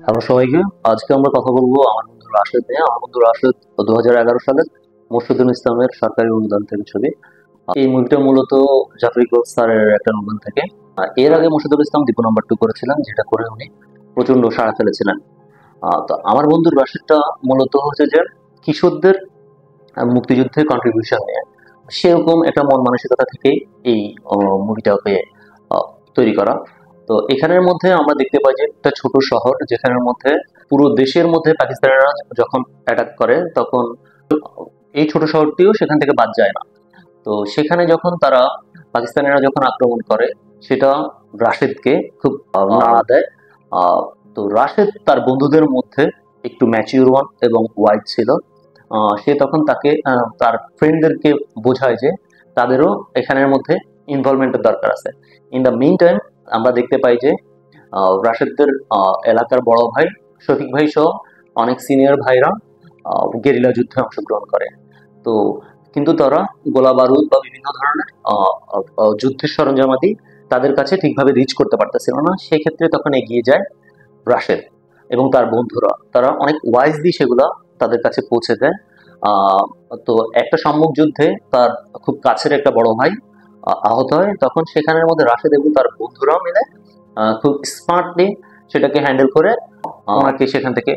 Hello সবাইকে। আজকে আমরা কথা বলবো আমার বন্ধু রাশেদ নিয়ে। আমার বন্ধু রাশেদ 2011 সালে মোর্শেদুল ইসলামের সরকারি অনুদান থেকে ছবি। এই মুভিটা মূলত জাফর ইকবাল স্যারের একটা অনুদান থেকে। এর আগে মোর্শেদুল ইসলাম দীপু নাম্বার 2 করেছিলেন, যেটা করে উনি প্রচন্ড সাড়া ফেলেছিলেন। তো আমার বন্ধু রাশেদটা মূলত হচ্ছে যে কিশোরদের মুক্তিযুদ্ধে কন্ট্রিবিউশন নিয়ে সেরকম একটা মন মানসিকতা থেকেই এই মুভিটাকে তৈরি করা। তো এখানের মধ্যে আমরা দেখতে পাই যে একটা ছোট শহর, যেখানের মধ্যে পুরো দেশের মধ্যে পাকিস্তানিরা যখন অ্যাটাক করে তখন এই ছোট শহরটিও সেখান থেকে বাদ যায় না। তো সেখানে যখন তারা পাকিস্তানিরা যখন আক্রমণ করে, সেটা রাশেদকে খুব নাড়া দেয়। তো রাশেদ তার বন্ধুদের মধ্যে একটু ম্যাচিউর ওয়ান এবং ওয়াইড ছিল। সে তখন তাকে তার ফ্রেন্ডদেরকে বোঝায় যে তাদেরও এখানের মধ্যে ইনভলভমেন্টের দরকার আছে। ইন দ্য মিন টাইম আমরা দেখতে পাই যে রাশেদদের এলাকার বড় ভাই শফিক ভাই সহ অনেক সিনিয়র ভাইরা গেরিলা যুদ্ধে অংশগ্রহণ করে। তো কিন্তু তারা গোলা বারুদ বা বিভিন্ন ধরনের যুদ্ধের সরঞ্জামাদি তাদের কাছে ঠিকভাবে রিচ করতে পারতেছিল না। সেক্ষেত্রে তখন এগিয়ে যায় রাশেদ এবং তার বন্ধুরা। তারা অনেক ওয়াইজলি সেগুলা তাদের কাছে পৌঁছে দেয়। তো একটা সম্মুখ যুদ্ধে তার খুব কাছের একটা বড় ভাই আহত হয়। তখন সেখানের মধ্যে রাশেদ এবং তার বন্ধুরাও মিলে খুব স্মার্টলি সেটাকে হ্যান্ডেল করে ওনাকে সেখান থেকে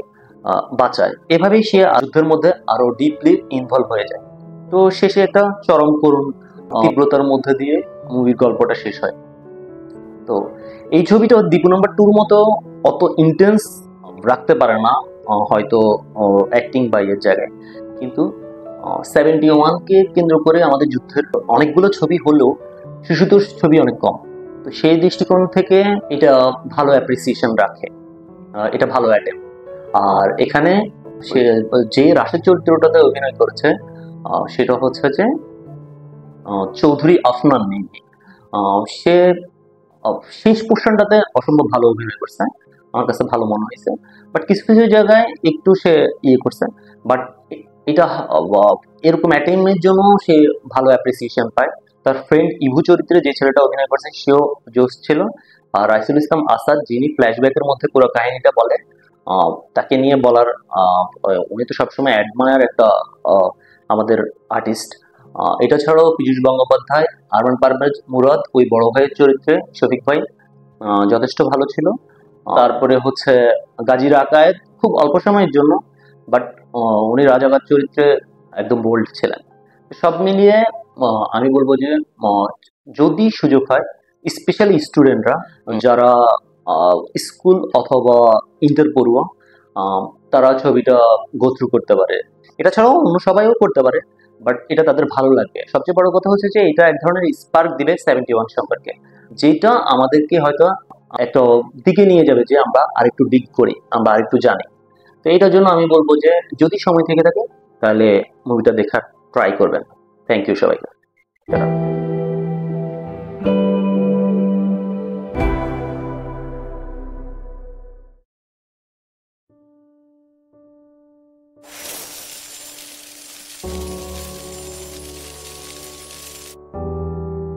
বাঁচায়। এভাবেই সে যুদ্ধের মধ্যে আরো ডিপলি ইনভলভ হয়ে যায়। তো শেষে একটা চরম করুণ তীব্রতার মধ্যে দিয়ে মুভির গল্পটা শেষ হয়। তো এই ছবিটা দীপু নাম্বার 2 মতো অত ইন্টেন্স রাখতে পারে না হয়তো অ্যাক্টিং বা এর জায়গায়, কিন্তু 71-কে কেন্দ্র করে আমাদের যুদ্ধের অনেকগুলো ছবি হলেও শিশুতোষ ছবি অনেক কম। তো সেই দৃষ্টিকোণ থেকে এটা ভালো অ্যাপ্রিসিয়েশন রাখে, এটা ভালো অ্যাটেম। আর এখানে সে যে রাশেদ চরিত্রটাতে অভিনয় করেছে সেটা হচ্ছে যে চৌধুরী আফনান মিমি। সে শেষ পোর্শনটাতে অসম্ভব ভালো অভিনয় করছে, আমার কাছে ভালো মনে হয়েছে। বাট কিছু কিছু জায়গায় একটু সে ইয়ে করছে, বাট এটা এরকম অ্যাটেইনমেন্টের জন্য সে ভালো অ্যাপ্রিসিয়েশন পায়। তার ফ্রেন্ড ইভু চরিত্রে যে ছেলেটা অভিনয় করছে সেও জোশ ছিল। আর রাইসুল ইসলাম আসাদ, যিনি ফ্ল্যাশব্যাকের মধ্যে পুরো কাহিনীটা বলে, তাকে নিয়ে বলার উনি তো সবসময় অ্যাডমায়ার একটা আমাদের আর্টিস্ট। এটা ছাড়াও পীযূষ গঙ্গোপাধ্যায়, আরমান পারভেজ মুরাদ ওই বড় ভাইয়ের চরিত্রে শফিক ভাই যথেষ্ট ভালো ছিল। তারপরে হচ্ছে গাজী রাকায়েত খুব অল্প সময়ের জন্য, বাট উনি রাজাকার চরিত্রে একদম বোল্ড ছিলেন। সব মিলিয়ে আমি বলবো যে যদি সুযোগ হয়, স্পেশালি স্টুডেন্টরা যারা স্কুল অথবা ইন্টার পড়ুয়া, তারা ছবিটা গো থ্রু করতে পারে। এটা ছাড়াও অন্য সবাইও করতে পারে, বাট এটা তাদের ভালো লাগবে। সবচেয়ে বড় কথা হচ্ছে যে এটা এক ধরনের স্পার্ক দিবে 71 সম্পর্কে, যেটা আমাদেরকে হয়তো একটা দিকে নিয়ে যাবে যে আমরা আরেকটু ডিগ করি, আমরা আরেকটু জানি। তো এটার জন্য আমি বলবো যে যদি সময় থেকে থাকে তাহলে মুভিটা দেখার ট্রাই করবেন। থ্যাংক ইউ সবাইকে।